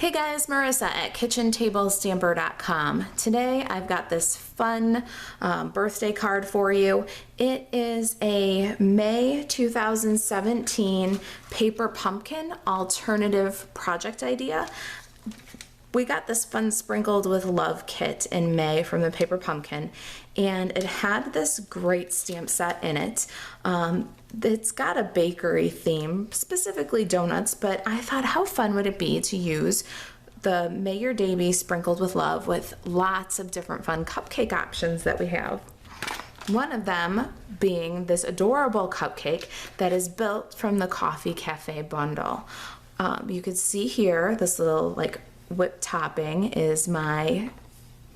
Hey guys, Marissa at KitchenTableStamper.com. Today I've got this fun birthday card for you. It is a May 2017 paper pumpkin alternative project idea. We got this fun Sprinkled with Love kit in May from the Paper Pumpkin, and it had this great stamp set in it. It's got a bakery theme, specifically donuts, but I thought how fun would it be to use the May Your Day Be Sprinkled with Love with lots of different fun cupcake options that we have. One of them being this adorable cupcake that is built from the Coffee Cafe bundle. You can see here this little whipped topping is my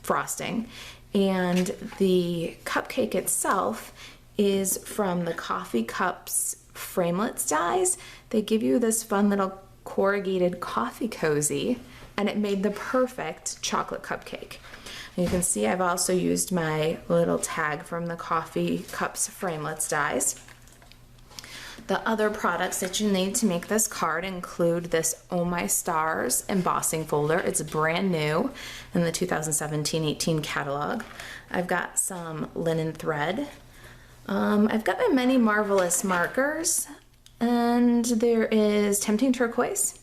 frosting, and the cupcake itself is from the Coffee Cups Framelits dies. They give you this fun little corrugated coffee cozy, and it made the perfect chocolate cupcake. And you can see I've also used my little tag from the Coffee Cups Framelits dies. The other products that you need to make this card include this Oh My Stars embossing folder. It's brand new in the 2017-18 catalog. I've got some linen thread. I've got my many marvelous markers, and there is Tempting Turquoise,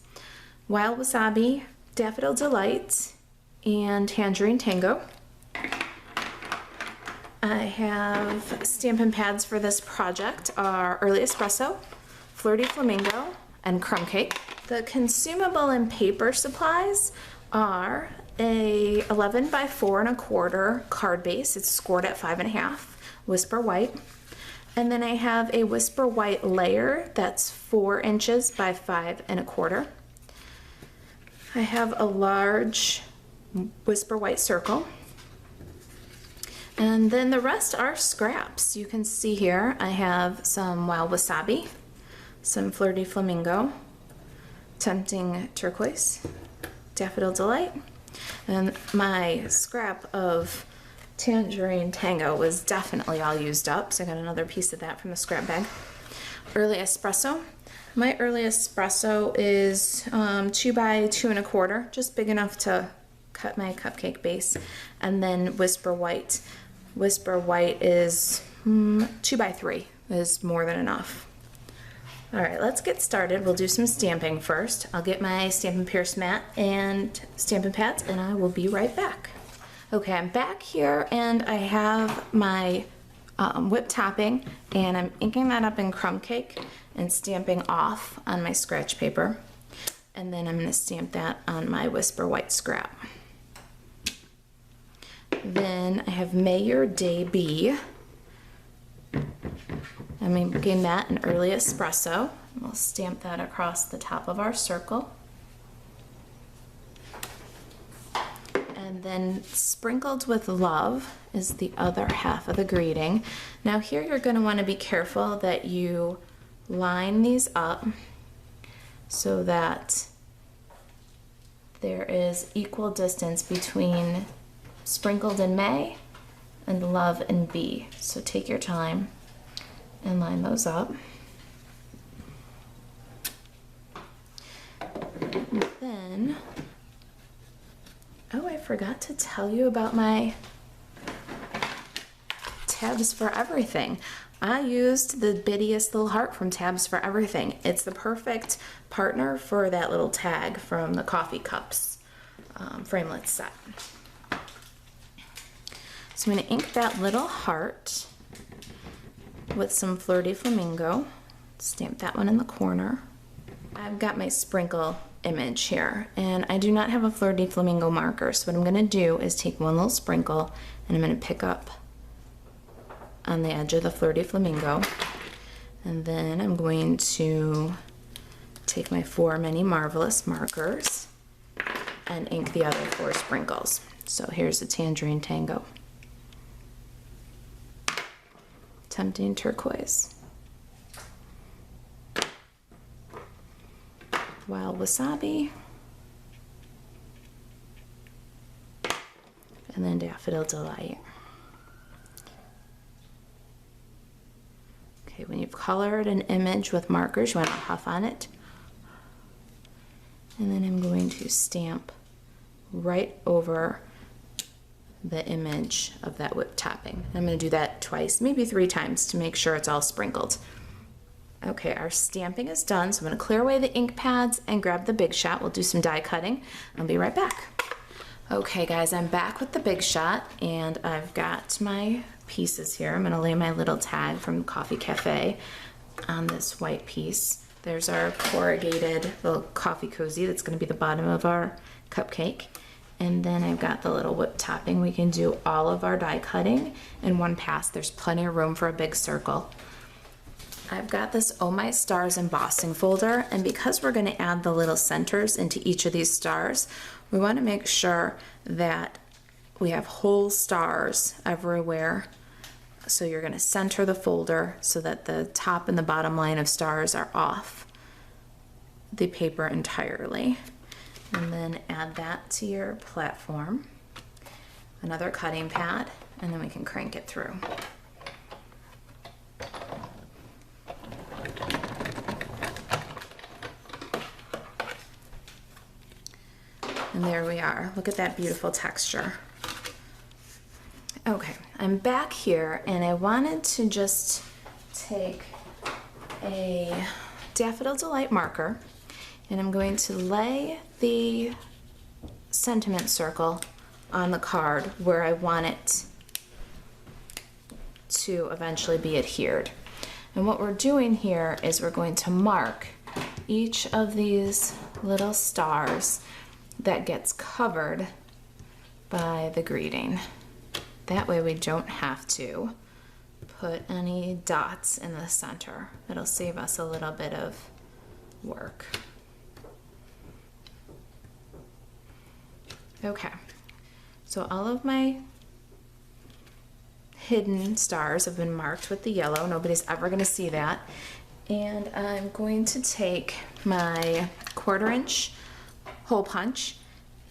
Wild Wasabi, Daffodil Delight, and Tangerine Tango. I have Stampin' Pads for this project are Early Espresso, Flirty Flamingo, and Crumb Cake. The consumable and paper supplies are a 11 by 4 1/4 card base. It's scored at 5.5, Whisper White. And then I have a Whisper White layer that's 4 inches by 5 1/4. I have a large Whisper White circle. And then the rest are scraps. You can see here I have some Wild Wasabi, some Flirty Flamingo, Tempting Turquoise, Daffodil Delight, and my scrap of Tangerine Tango was definitely all used up, so I got another piece of that from the scrap bag. Early Espresso. My Early Espresso is 2 by 2 1/4, just big enough to cut my cupcake base. And then Whisper White. Whisper White is 2 by 3, is more than enough. All right, let's get started. We'll do some stamping first. I'll get my Stampin' Pierce mat and Stampin' Pads, and I will be right back. Okay, I'm back here, and I have my whipped topping, and I'm inking that up in Crumb Cake and stamping off on my scratch paper. And then I'm gonna stamp that on my Whisper White scrap. Then I have May Your Day Be. I'm making that an Early Espresso. We'll stamp that across the top of our circle. And then Sprinkled with Love is the other half of the greeting. Now here you're going to want to be careful that you line these up so that there is equal distance between Sprinkled in May and Love in B. So take your time and line those up. And then, oh, I forgot to tell you about my Tabs for Everything. I used the bittiest little heart from Tabs for Everything. It's the perfect partner for that little tag from the Coffee Cups Framelits set. So I'm going to ink that little heart with some Flirty Flamingo. Stamp that one in the corner. I've got my sprinkle image here, and I do not have a Flirty Flamingo marker, so what I'm going to do is take one little sprinkle and I'm going to pick up on the edge of the Flirty Flamingo, and then I'm going to take my 4 Many Marvelous markers and ink the other 4 sprinkles. So here's the Tangerine Tango, Tempting Turquoise, Wild Wasabi, and then Daffodil Delight. Okay, when you've colored an image with markers, you want to huff on it And then I'm going to stamp right over the image of that whipped topping. I'm going to do that twice, maybe 3 times to make sure it's all sprinkled. Okay, our stamping is done, so I'm going to clear away the ink pads and grab the Big Shot. We'll do some die cutting. I'll be right back. Okay guys, I'm back with the Big Shot and I've got my pieces here. I'm going to lay my little tag from Coffee Cafe on this white piece. There's our corrugated little coffee cozy that's going to be the bottom of our cupcake. And then I've got the little whipped topping. We can do all of our die cutting in one pass. There's plenty of room for a big circle. I've got this Oh My Stars embossing folder, and because we're going to add the little centers into each of these stars, we want to make sure that we have whole stars everywhere. So you're going to center the folder so that the top and the bottom line of stars are off the paper entirely. And then add that to your platform, another cutting pad, and then we can crank it through. And there we are. Look at that beautiful texture. Okay, I'm back here and I wanted to just take a Daffodil Delight marker and I'm going to lay the sentiment circle on the card where I want it to eventually be adhered. And what we're doing here is we're going to mark each of these little stars that gets covered by the greeting. That way we don't have to put any dots in the center. It'll save us a little bit of work. Okay, so all of my hidden stars have been marked with the yellow. Nobody's ever going to see that. And I'm going to take my 1/4 inch hole punch,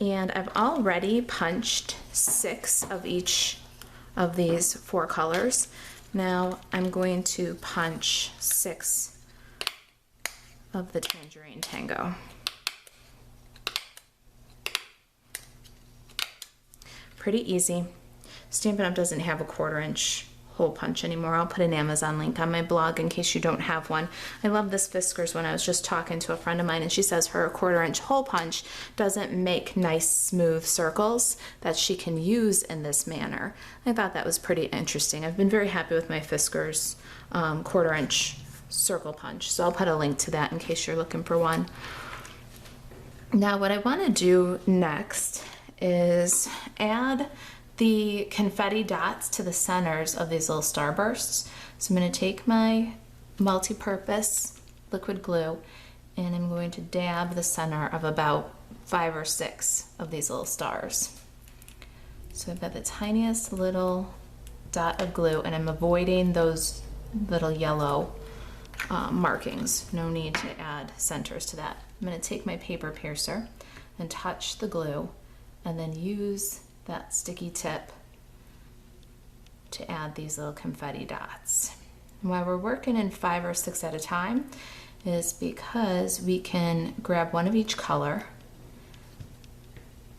and I've already punched 6 of each of these 4 colors. Now I'm going to punch 6 of the Tangerine Tango. Pretty easy. Stampin' Up! Doesn't have a 1/4 inch hole punch anymore. I'll put an Amazon link on my blog in case you don't have one. I love this Fiskars one. I was just talking to a friend of mine and she says her 1/4 inch hole punch doesn't make nice smooth circles that she can use in this manner. I thought that was pretty interesting. I've been very happy with my Fiskars 1/4 inch circle punch. So I'll put a link to that in case you're looking for one. Now what I want to do next is add the confetti dots to the centers of these little starbursts. So I'm going to take my multi-purpose liquid glue and I'm going to dab the center of about 5 or 6 of these little stars. So I've got the tiniest little dot of glue and I'm avoiding those little yellow markings. No need to add centers to that. I'm going to take my paper piercer and touch the glue and then use that sticky tip to add these little confetti dots. And why we're working in 5 or 6 at a time is because we can grab one of each color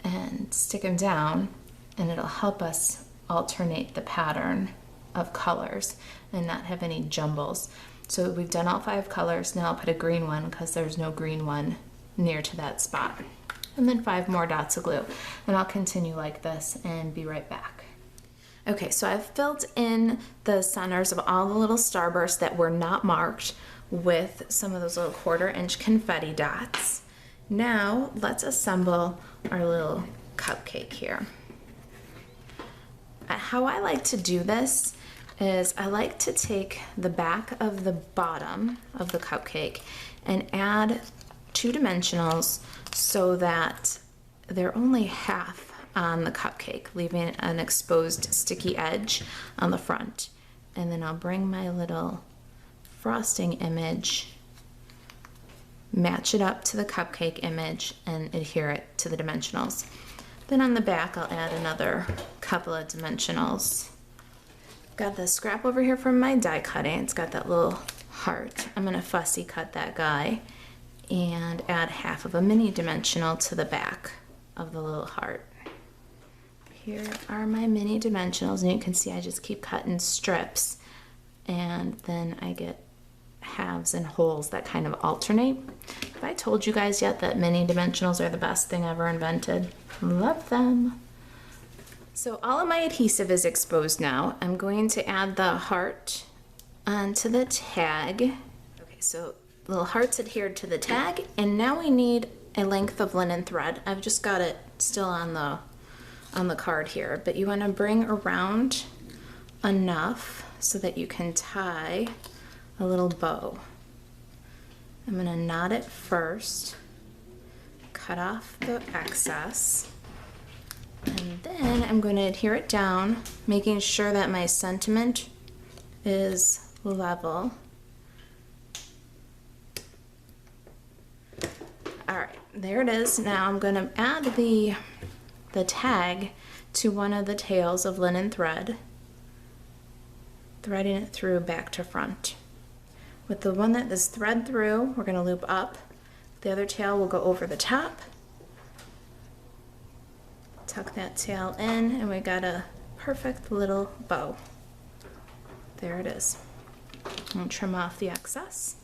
and stick them down and it'll help us alternate the pattern of colors and not have any jumbles. So we've done all 5 colors. Now I'll put a green one because there's no green one near to that spot. And then 5 more dots of glue. And I'll continue like this and be right back. Okay, so I've filled in the centers of all the little starbursts that were not marked with some of those little 1/4 inch confetti dots. Now let's assemble our little cupcake here. How I like to do this is I like to take the back of the bottom of the cupcake and add 2 dimensionals so that they're only half on the cupcake, leaving an exposed sticky edge on the front. And then I'll bring my little frosting image, match it up to the cupcake image, and adhere it to the dimensionals. Then on the back I'll add another couple of dimensionals. Got the scrap over here from my die cutting. It's got that little heart. I'm going to fussy cut that guy. and add half of a mini dimensional to the back of the little heart. Here are my mini dimensionals, and you can see I just keep cutting strips, and then I get halves and wholes that kind of alternate. Have I told you guys yet that mini dimensionals are the best thing ever invented? Love them. So all of my adhesive is exposed now. I'm going to add the heart onto the tag. Okay, so little hearts adhered to the tag, and now we need a length of linen thread. I've just got it still on the card here, but you want to bring around enough so that you can tie a little bow. I'm going to knot it first, cut off the excess, and then I'm going to adhere it down, making sure that my sentiment is level. All right, there it is. Now I'm going to add the tag to one of the tails of linen thread, threading it through back to front. With the one that is thread through, we're going to loop up. The other tail will go over the top. Tuck that tail in, and we got a perfect little bow. There it is. I'll trim off the excess.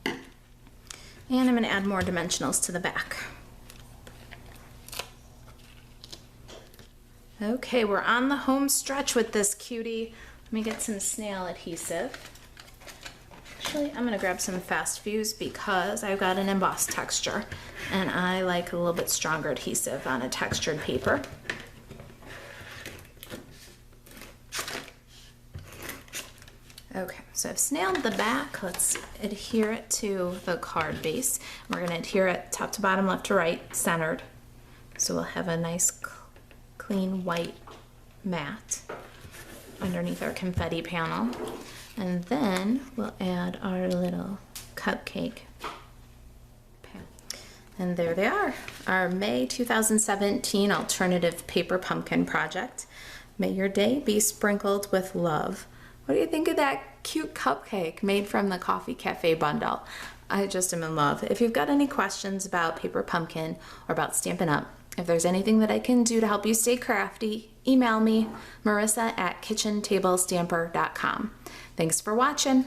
And I'm going to add more dimensionals to the back. Okay, we're on the home stretch with this cutie. Let me get some snail adhesive. Actually, I'm going to grab some Fast Fuse because I've got an embossed texture, and I like a little bit stronger adhesive on a textured paper. Okay, so I've snailed the back. Let's adhere it to the card base. We're going to adhere it top to bottom, left to right, centered. So we'll have a nice clean white mat underneath our confetti panel. And then we'll add our little cupcake. And there they are, our May 2017 alternative paper pumpkin project. May your day be sprinkled with love. What do you think of that cute cupcake made from the Coffee Cafe bundle? I just am in love. If you've got any questions about paper pumpkin or about Stampin' Up!, if there's anything that I can do to help you stay crafty, email me, Marissa@kitchentablestamper.com. Thanks for watching.